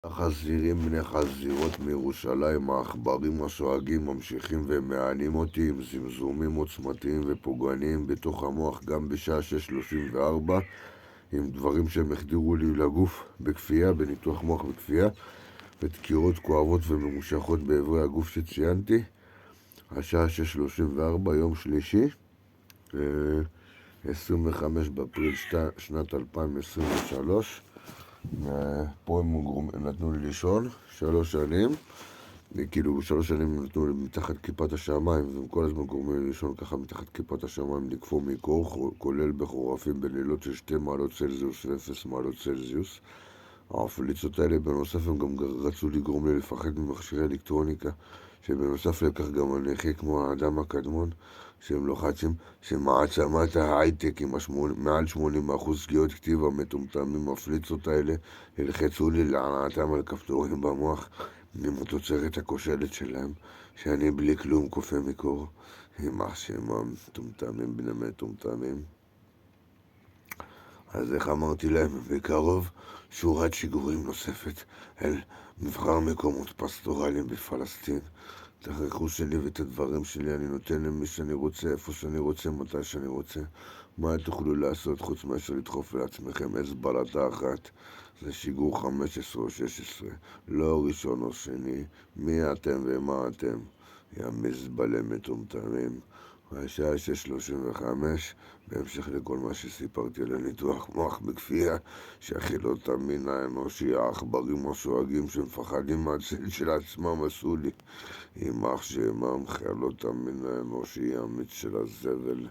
החזירים בני חזירות מירושלים, העכברים השואגים ממשיכים ומענים אותי עם זמזומים עוצמתיים ופוגעניים בתוך המוח גם בשעה 6:34 עם דברים שהם החדירו לי לגוף בכפייה, בניתוח מוח בכפייה ודקירות כואבות וממושכות בעברי הגוף שציינתי. השעה 6:34, יום שלישי, 25 באפריל שנת 2023. פה הם נתנו לי לישון 3 שנים, כאילו 3 שנים נתנו לי מתחת כיפת השמיים, והם כל הזמן גורמים לי לישון ככה מתחת כיפת השמיים, לקפוא מקור, כולל בחורפים בלילות של 2 מעלות צלזיוס ו0 מעלות צלזיוס. ההפליצות האלה בנוסף הם גם רצו לגרום לי לפחד ממכשירי אלקטרוניקה, שבנוסף לכך גם אני אחי כמו האדם הקדמון, שהם לוחצים, שמעצמת ההייטק עם מעל 80% שגיאות כתיב המטומטמים המפליצות האלה ילחצו לי לענתם על כפתורים במוח עם התוצרת הכושלת שלהם, שאני בלי כלום קופא מקור. יימח שמם, מטומטמים בני מטומטמים. אז איך אמרתי להם, בקרוב שורת שיגורים נוספת אל מבחר מקומות פסטורליים בפלסטין. את הרכוש שלי ואת הדברים שלי אני נותן למי שאני רוצה, איפה שאני רוצה, מתי שאני רוצה. מה תוכלו לעשות חוץ מאשר לדחוף לעצמכם בלטה אחת? זה שיגור 15 או 16, לא ראשון או שני. מי אתם ומה אתם? יא מזבלה מטומטמים. השעה 6:35, בהמשך לכל מה שסיפרתי על הניתוח מוח בכפייה, שהחילות המין האנושי, העכברים השואגים שמפחדים מהצל של עצמם עשו לי. יימח שמם חיילות המין האנושי האמיץ של הזבל.